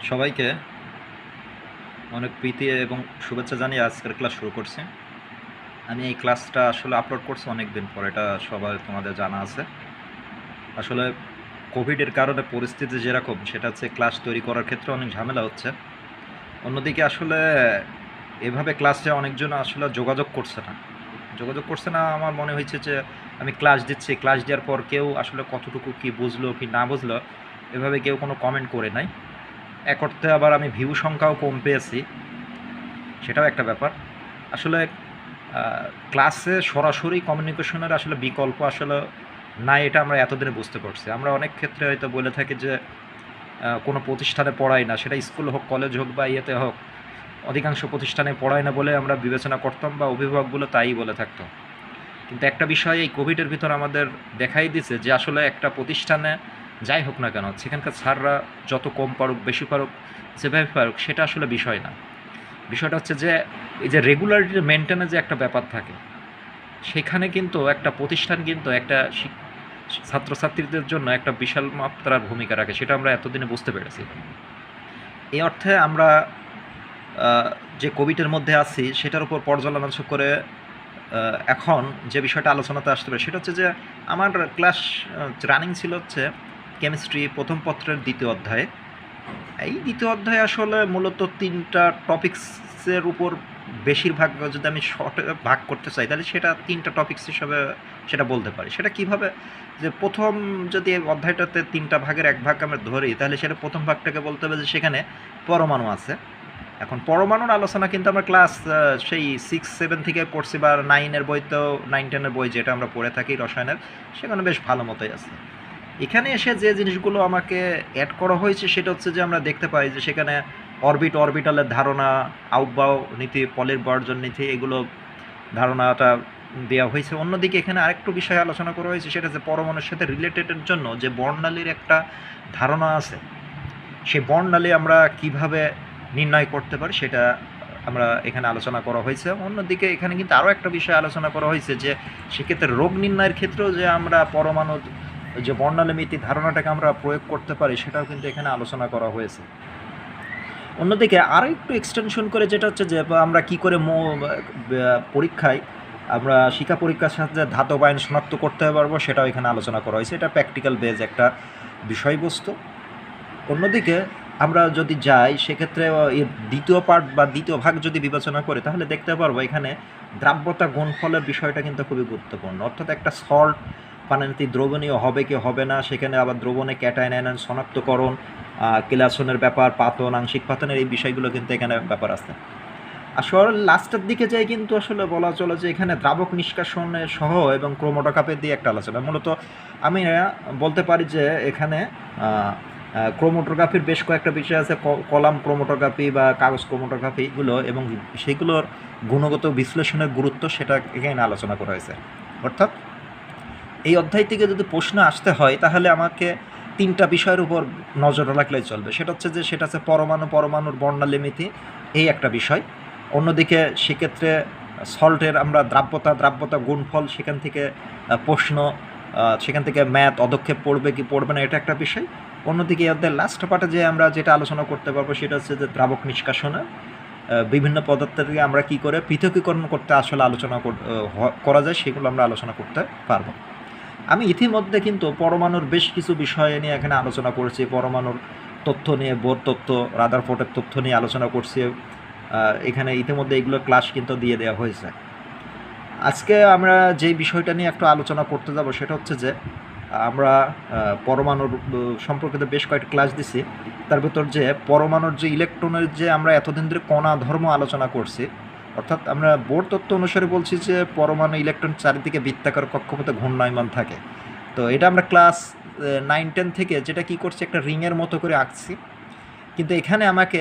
সবাইকে অনেক প্রীতি এবং শুভেচ্ছা জানিয়ে আজকের ক্লাস শুরু করছি। আমি এই ক্লাসটা আসলে আপলোড করছি অনেক দিন পর, এটা সবাই তোমাদের জানা আছে। আসলে কোভিডের কারণে পরিস্থিতি যেরকম, সেটা হচ্ছে ক্লাস তৈরি করার ক্ষেত্রে অনেক ঝামেলা হচ্ছে। অন্যদিকে আসলে এভাবে ক্লাসে অনেকজন আসলে যোগাযোগ করছে না। আমার মনে হয়েছে যে আমি ক্লাস দিচ্ছি, ক্লাস দেওয়ার পর কেউ আসলে কতটুকু কি বুঝলো কি না বুঝলো এভাবে কেউ কোনো কমেন্ট করে নাই। এক অর্থে আবার আমি ভিউ সংখ্যাও কম পেয়েছি, সেটাও একটা ব্যাপার। আসলে ক্লাসে সরাসরি কমিউনিকেশনের আসলে বিকল্প আসলে নাই, এটা আমরা এতদিনে বুঝতে পারছি। আমরা অনেক ক্ষেত্রে হয়তো বলে থাকি যে কোনো প্রতিষ্ঠানে পড়াই না, সেটা স্কুল হোক, কলেজ হোক বা ইয়েতে হোক, অধিকাংশ প্রতিষ্ঠানে পড়ায় না বলে আমরা বিবেচনা করতাম বা অভিভাবকগুলো তাই বলে থাকতো। কিন্তু একটা বিষয় এই কোভিডের ভিতর আমাদের দেখাই দিছে যে আসলে একটা প্রতিষ্ঠানে যাই হোক না কেন, সেখানকার স্যাররা যত কম পারুক বেশি পারুক যেভাবে পারুক সেটা আসলে বিষয় না। বিষয়টা হচ্ছে যে এই যে রেগুলারিটি মেনটেনে যে একটা ব্যাপার থাকে, সেখানে কিন্তু একটা প্রতিষ্ঠান কিন্তু একটা ছাত্রছাত্রীদের জন্য একটা বিশাল মাত্রার ভূমিকা রাখে, সেটা আমরা এতদিনে বুঝতে পেরেছি। এই অর্থে আমরা যে কোভিডের মধ্যে আছি সেটার উপর পর্যালোচনা করে এখন যে বিষয়টা আলোচনাতে আসতে পারে সেটা হচ্ছে যে আমার ক্লাস রানিং ছিল হচ্ছে কেমিস্ট্রি প্রথম পত্রের দ্বিতীয় অধ্যায়ে। এই দ্বিতীয় অধ্যায়ে আসলে মূলত ৩টা টপিক্সের উপর বেশিরভাগ যদি আমি শর্টে ভাগ করতে চাই তাহলে সেটা ৩টা টপিক্স হিসাবে সেটা বলতে পারি। সেটা কিভাবে, যে প্রথম যদি এই অধ্যায়টাতে ৩টা ভাগের ১ ভাগ আমরা ধরি তাহলে সেটা প্রথম ভাগটাকে বলতে হবে যে সেখানে পরমাণু আছে। এখন পরমাণুর আলোচনা কিন্তু আমরা ক্লাস সেই 6-7 থেকে পড়ছি, বা 9-এর বইতেও 9-10-এর বই যেটা আমরা পড়ে থাকি রসায়নের, সেখানে বেশ ভালো মতোই আছে। এখানে এসে যে জিনিসগুলো আমাকে অ্যাড করা হয়েছে সেটা হচ্ছে যে আমরা দেখতে পাই যে সেখানে অরবিটালের ধারণা, আউটবাউ নীতি, পলির বর্জন নীতি, এগুলো ধারণাটা দেওয়া হয়েছে। অন্যদিকে এখানে আরেকটু বিষয় আলোচনা করা হয়েছে, সেটা হচ্ছে পরমাণুর সাথে রিলেটেডের জন্য যে বর্ণালীর একটা ধারণা আছে, সেই বর্ণালী আমরা কিভাবে নির্ণয় করতে পারি সেটা আমরা এখানে আলোচনা করা হয়েছে। অন্যদিকে এখানে কিন্তু আরও একটা বিষয় আলোচনা করা হয়েছে যে সেক্ষেত্রে রোগ নির্ণয়ের ক্ষেত্রেও যে আমরা পরমাণুর যে বর্ণালীমিতি ধারণাটাকে আমরা প্রয়োগ করতে পারি সেটাও কিন্তু এখানে আলোচনা করা হয়েছে। অন্যদিকে আরও একটু এক্সটেনশন করে যেটা হচ্ছে যে আমরা কি করে পরীক্ষায় আমরা শিক্ষা পরীক্ষার সাথে ধাতব আইন শনাক্ত করতে পারবো সেটাও এখানে আলোচনা করা হয়েছে। এটা প্র্যাকটিক্যাল বেজ একটা বিষয়বস্তু। অন্যদিকে আমরা যদি যাই সেক্ষেত্রে এর দ্বিতীয় পার্ট বা দ্বিতীয় ভাগ যদি বিবেচনা করি তাহলে দেখতে পারবো এখানে দ্রাব্যতা গুণফলের বিষয়টা কিন্তু খুবই গুরুত্বপূর্ণ। অর্থাৎ একটা সল্ট পানিতে দ্রবণীয় হবে কি হবে না, সেখানে আবার দ্রবণে ক্যাটায়ন আয়ন শনাক্তকরণ, কেলাসনের ব্যাপার, পাতন, আংশিক পাতনের এই বিষয়গুলো কিন্তু এখানে ব্যাপার আছে। আসলে লাস্টের দিকে যাই কিন্তু আসলে বলা চলে যে এখানে দ্রাবক নিষ্কাশনের সহ এবং ক্রোমোটোগ্রাফি দিয়ে একটা আলোচনা। মূলত আমি বলতে পারি যে এখানে ক্রোমোটোগ্রাফির বেশ কয়েকটা বিষয় আছে, কলাম ক্রোমোটোগ্রাফি বা কাগজ ক্রোমোটোগ্রাফিগুলো, এবং সেগুলোর গুণগত বিশ্লেষণের গুরুত্ব সেটা এখানে আলোচনা করা হয়েছে। অর্থাৎ এই অধ্যায় থেকে যদি প্রশ্ন আসতে হয় তাহলে আমাকে 3টা বিষয়ের উপর নজর রাখলেই চলবে। সেটা হচ্ছে পরমাণুর বর্ণালীমিতি, এই একটা বিষয়। অন্যদিকে সেক্ষেত্রে সল্টের আমরা দ্রাব্যতা গুণফল, সেখান থেকে প্রশ্ন, সেখান থেকে ম্যাথ অদক্ষেপ পড়বে কি পড়বে না, এটা একটা বিষয়। অন্যদিকে এদের লাস্ট পার্টে যে আমরা যেটা আলোচনা করতে পারবো সেটা হচ্ছে যে দ্রাবক নিষ্কাশনে বিভিন্ন পদার্থকে আমরা কি করে পৃথকীকরণ করতে আসলে আলোচনা করা যায় সেগুলো আমরা আলোচনা করতে পারবো। আমি ইতিমধ্যে কিন্তু পরমাণুর বেশ কিছু বিষয় নিয়ে এখানে আলোচনা করছি। পরমাণুর তথ্য নিয়ে, বোর তথ্য, রাদারফোর্ডের তথ্য নিয়ে আলোচনা করছি। এখানে ইতিমধ্যে এগুলো ক্লাস কিন্তু দিয়ে দেওয়া হয়েছে। আজকে আমরা যেই বিষয়টা নিয়ে একটু আলোচনা করতে যাব সেটা হচ্ছে যে আমরা পরমাণুর সম্পর্কিত বেশ কয়েকটা ক্লাস দিছি। তার ভিতর যে পরমাণুর যে ইলেকট্রনের যে আমরা এতদিন ধরে কণা ধর্ম আলোচনা করছি, অর্থাৎ আমরা বোর তত্ত্ব অনুসারে বলছি যে পরমাণু ইলেকট্রন চারিদিকে বৃত্তাকার কক্ষপথে ঘূর্ণায়মান থাকে। তো এটা আমরা ক্লাস 9-10 থেকে যেটা কি করছি, একটা রিংয়ের মতো করে আঁকছি। কিন্তু এখানে আমাকে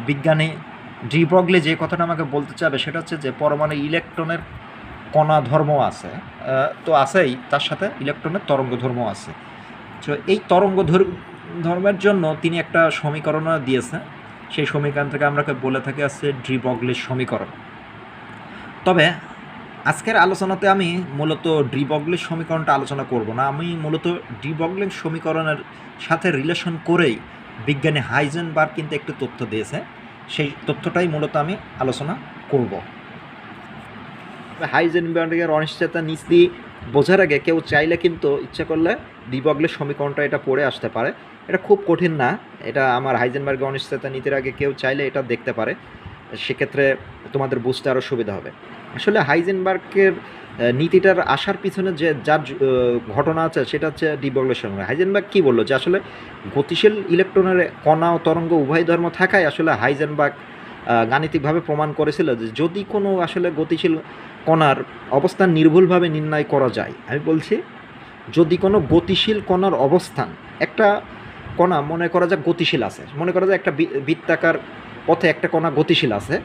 বিজ্ঞানী ডি ব্রগলি যে কথাটা আমাকে বলতে চাবে সেটা হচ্ছে যে পরমাণু ইলেকট্রনের কণা ধর্ম আছে, তো আছেই, তার সাথে ইলেকট্রনের তরঙ্গ ধর্ম আছে। তো এই তরঙ্গ ধর্মের জন্য তিনি একটা সমীকরণ দিয়েছে। সেই সমীকরণ থেকে আমরা বলে থাকি আছে ডি ব্রগলির সমীকরণ। তবে আজকের আলোচনাতে আমি মূলত ডি ব্রগলির সমীকরণটা আলোচনা করব না। আমি মূলত ডি ব্রগলির সমীকরণের সাথে রিলেশন করেই বিজ্ঞানী হাইজেনবার্গ কিন্তু একটু তথ্য দিয়েছে, সেই তথ্যটাই মূলত আমি আলোচনা করব। হাইজেনবার্গের অনিশ্চয়তা নীতি বোঝার আগে কেউ চাইলে কিন্তু ইচ্ছা করলে ডি ব্রগলির সমীকরণটা এটা পড়ে আসতে পারে। এটা খুব কঠিন না, এটা আমার হাইজেনবার্গের অনিশ্চয়তা নীতির আগে কেউ চাইলে এটা দেখতে পারে, সেক্ষেত্রে তোমাদের বুঝতে আরও সুবিধা হবে। আসলে হাইজেনবার্গের নীতিটার আসার পিছনে যে যার ঘটনা আছে সেটা হচ্ছে ডি ব্রগলির সমীকরণ। হাইজেনবার্গ কী বললো যে আসলে গতিশীল ইলেকট্রনের কণা ও তরঙ্গ উভয় ধর্ম থাকায় আসলে হাইজেনবার্গ গাণিতিকভাবে প্রমাণ করেছিল যে যদি কোনো আসলে গতিশীল কণার অবস্থান নির্ভুলভাবে নির্ণয় করা যায়, আমি বলছি যদি কোনো গতিশীল কণার অবস্থান, একটা কণা মনে করা যাক গতিশীল আছে, মনে করা যায় একটা বৃত্তাকার পথে একটা কণা গতিশীল আছে,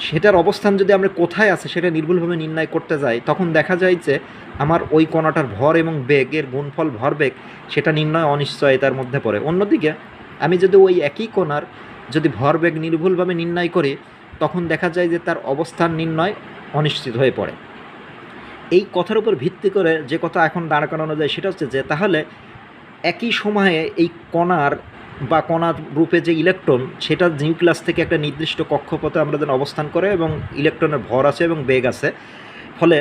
সেটার অবস্থান যদি আমরা কোথায় আছে সেটা নির্ভুলভাবে নির্ণয় করতে যাই, তখন দেখা যায় যে আমার ওই কণাটার ভর এবং বেগের গুণফল ভরবেগ সেটা নির্ণয় অনিশ্চয়তার মধ্যে পড়ে। অন্যদিকে আমি যদি ওই একই কণার যদি ভরবেগ নির্ভুলভাবে নির্ণয় করি, তখন দেখা যায় যে তার অবস্থান নির্ণয় অনিশ্চিত হয়ে পড়ে। এই কথার উপর ভিত্তি করে যে কথা এখন দাঁড় করানো যায় সেটা হচ্ছে যে তাহলে একই সময়ে এই কণার বা কণার রূপে যে ইলেকট্রন সেটা নিউক্লিয়াস থেকে একটা নির্দিষ্ট কক্ষপথে আমরা যেন অবস্থান করে এবং ইলেকট্রনের ভর আছে এবং বেগ আছে, ফলে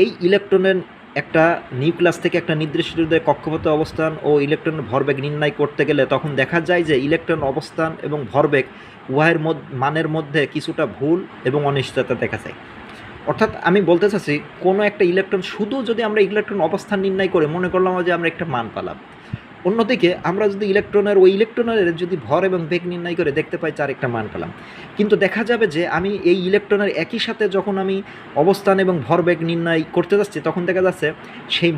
এই ইলেকট্রনের একটা নিউক্লিয়াস থেকে একটা নির্দিষ্ট কক্ষপথে অবস্থান ও ইলেকট্রনের ভরবেগ নির্ণয় করতে গেলে তখন দেখা যায় যে ইলেকট্রন অবস্থান এবং ভরবেগ উভয়ের মানের মধ্যে কিছুটা ভুল এবং অনিশ্চয়তা দেখা যায়। অর্থাৎ আমি বলতে চাচ্ছি কোনো একটা ইলেকট্রন শুধু যদি আমরা ইলেকট্রন অবস্থান নির্ণয় করে মনে করলাম যে আমরা একটা মান পেলাম, অন্যদিকে আমরা যদি ওই ইলেকট্রনের যদি ভর এবং বেগ নির্ণয় করে দেখতে পাই তার একটা মান পেলাম, কিন্তু দেখা যাবে যে আমি এই ইলেকট্রনের একই সাথে যখন আমি অবস্থান এবং ভরবেগ নির্ণয় করতে যাচ্ছি তখন দেখা যাচ্ছে সেই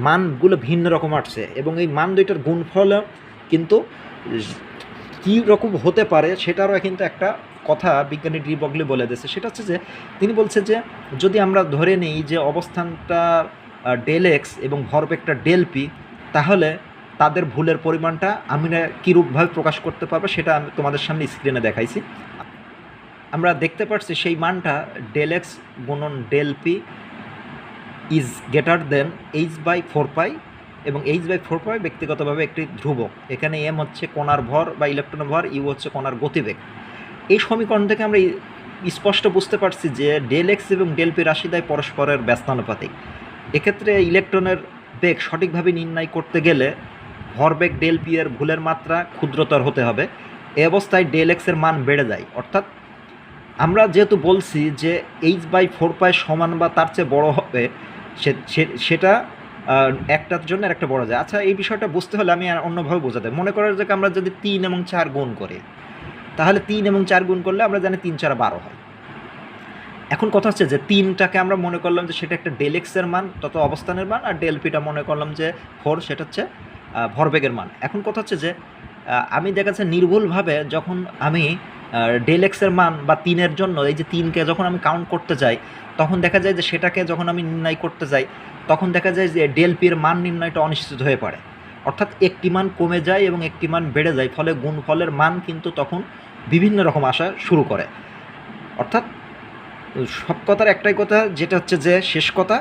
মানগুলো ভিন্ন রকম আসছে এবং এই মান দুইটার গুণফল কিন্তু কী রকম হতে পারে সেটারও কিন্তু একটা কথা বিজ্ঞানী ডি ব্রগলি বলে দিয়েছে। সেটা হচ্ছে যে তিনি বলছে যে যদি আমরা ধরে নিই যে অবস্থানটা ডেল এক্স এবং ভরবেগটা ডেল পি, তাহলে তাদের ভুলের পরিমাণটা আমি কীরূপভাবে প্রকাশ করতে পারবো সেটা আমি তোমাদের সামনে স্ক্রিনে দেখাইছি। আমরা দেখতে পাচ্ছি সেই মানটা ডেল এক্স গুণন del p is greater than h/4π এবং h/4π ব্যক্তিগতভাবে একটি ধ্রুবক। এখানে এম হচ্ছে কণার ভর বা ইলেকট্রনের ভর, ইউ হচ্ছে কণার গতিবেগ। এই সমীকরণ থেকে আমরা স্পষ্ট বুঝতে পারছি যে ডেল এক্স এবং ডেল পি রাশি দ্বয় পরস্পরের ব্যস্তানুপাতিক। এক্ষেত্রে ইলেকট্রনের বেগ সঠিকভাবে নির্ণয় করতে গেলে ভরবেগ ডেল পি এর ভুলের মাত্রা ক্ষুদ্রতর হতে হবে। এই অবস্থায় ডেল এক্সের মান বেড়ে যায়। অর্থাৎ আমরা যেহেতু বলছি যে h/4π সমান বা তার চেয়ে বড় হবে, সেটা একটার জন্য একটা বড় যায়। আচ্ছা, এই বিষয়টা বুঝতে হলে আমি অন্যভাবে বোঝাতে মনে করা যাক আমরা যদি 3 এবং 4 গুণ করি, তাহলে 3 এবং 4 গুণ করলে আমরা জানি 3 4 12 হয়। এখন কথা হচ্ছে যে 3টাকে আমরা মনে করলাম যে সেটা একটা ডেল এক্সের মান তত অবস্থানের মান, আর ডেল পিটা মনে করলাম যে 4, সেটা হচ্ছে ভরবেগের মান। এখন কথা হচ্ছে যে আমি দেখা যাচ্ছে নির্ভুলভাবে যখন আমি ডেল এক্সের মান বা 3-এর জন্য এই যে 3কে যখন আমি কাউন্ট করতে যাই, তখন দেখা যায় যে সেটাকে যখন আমি নির্ণয় করতে যাই তখন দেখা যায় যে ডেল পির মান নির্ণয়টা অনিশ্চিত হয়ে পড়ে। অর্থাৎ একটি মান কমে যায় এবং একটি মান বেড়ে যায়, ফলে গুণফলের মান কিন্তু তখন বিভিন্ন রকম আসা শুরু করে। অর্থাৎ সব কথার একটাই কথা, যেটা হচ্ছে যে শেষ কথা,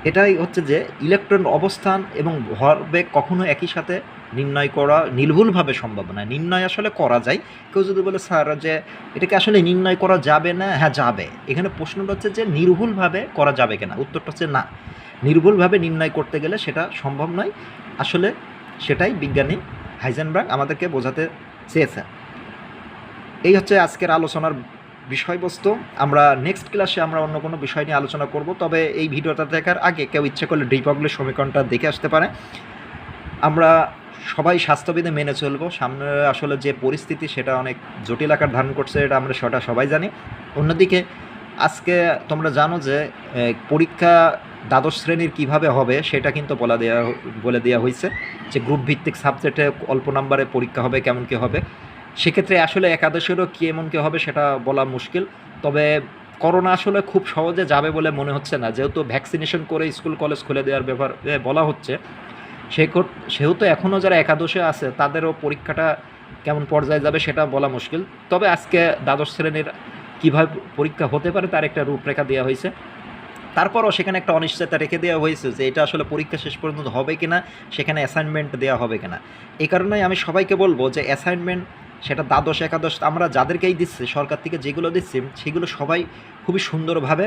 এটাই হচ্ছে যে ইলেকট্রন অবস্থান এবং ভরবেগ কখনো একই সাথে নির্ণয় করা নির্ভুলভাবে সম্ভব না। নির্ণয় আসলে করা যায়। কেউ যদি বলে স্যার যে এটাকে আসলে নির্ণয় করা যাবে না, হ্যাঁ যাবে। এখানে প্রশ্নটা হচ্ছে যে নির্ভুলভাবে করা যাবে কিনা, উত্তরটা হচ্ছে না। নির্ভুলভাবে নির্ণয় করতে গেলে সেটা সম্ভব নয়। আসলে সেটাই বিজ্ঞানী হাইজেনবার্গ আমাদেরকে বোঝাতে চেয়েছেন। এই হচ্ছে আজকের আলোচনার বিষয়বস্তু। আমরা নেক্সট ক্লাসে আমরা অন্য কোনো বিষয় নিয়ে আলোচনা করব। তবে এই ভিডিওটা দেখার আগে কেউ ইচ্ছে করলে ডি ব্রগলির সমীকরণটা দেখে আসতে পারে। আমরা সবাই স্বাস্থ্যবিধি মেনে চলবো। সামনে আসলে যে পরিস্থিতি সেটা অনেক জটিল আকার ধারণ করছে, এটা আমরা সেটা সবাই জানি। অন্যদিকে আজকে তোমরা জানো যে পরীক্ষা দ্বাদশ শ্রেণীর কিভাবে হবে সেটা কিন্তু বলে দেওয়া হয়েছে যে গ্রুপ ভিত্তিক সাবজেক্টে অল্প নাম্বারে পরীক্ষা হবে, কেমন কী হবে। সেক্ষেত্রে আসলে একাদশেরও কেমন কী হবে সেটা বলা মুশকিল। তবে করোনা আসলে খুব সহজে যাবে বলে মনে হচ্ছে না, যেহেতু ভ্যাকসিনেশন করে স্কুল কলেজ খুলে দেওয়ার ব্যাপারে বলা হচ্ছে। সেহেতু এখনও যারা একাদশে আছে তাদেরও পরীক্ষাটা কেমন পর্যায়ে যাবে সেটা বলা মুশকিল। তবে আজকে দ্বাদশ শ্রেণীর কীভাবে পরীক্ষা হতে পারে তার একটা রূপরেখা দেওয়া হয়েছে। তারপরও সেখানে একটা অনিশ্চয়তা রেখে দেওয়া হয়েছে যে এটা আসলে পরীক্ষা শেষ পর্যন্ত হবে কিনা, সেখানে অ্যাসাইনমেন্ট দেওয়া হবে কিনা। এই কারণেই আমি সবাইকে বলবো যে অ্যাসাইনমেন্ট সেটা দ্বাদশ একাদশ আমরা যাদেরকেই দিচ্ছি, সরকার থেকে যেগুলো দিচ্ছি সেগুলো সবাই খুবই সুন্দরভাবে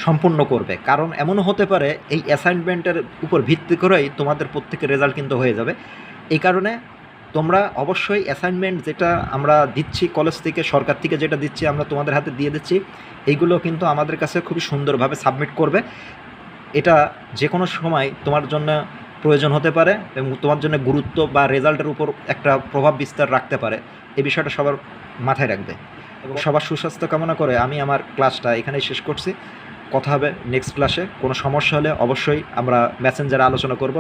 সম্পূর্ণ করবে। কারণ এমনও হতে পারে এই অ্যাসাইনমেন্টের উপর ভিত্তি করেই তোমাদের প্রত্যেকের রেজাল্ট কিন্তু হয়ে যাবে। এই কারণে তোমরা অবশ্যই অ্যাসাইনমেন্ট যেটা আমরা দিচ্ছি কলেজ থেকে, সরকার থেকে যেটা দিচ্ছি আমরা তোমাদের হাতে দিয়ে দিচ্ছি, এইগুলো কিন্তু আমাদের কাছে খুবই সুন্দরভাবে সাবমিট করবে। এটা যে কোনো সময় তোমার জন্য প্রয়োজন হতে পারে এবং তোমার জন্য গুরুত্ব বা রেজাল্টের উপর একটা প্রভাব বিস্তার রাখতে পারে। এই বিষয়টা সবার মাথায় রাখবে। এবং সবার সুস্বাস্থ্য কামনা করে আমি আমার ক্লাসটা এখানেই শেষ করছি। কথা হবে নেক্সট ক্লাসে। কোনো সমস্যা হলে অবশ্যই আমরা মেসেঞ্জারে আলোচনা করব।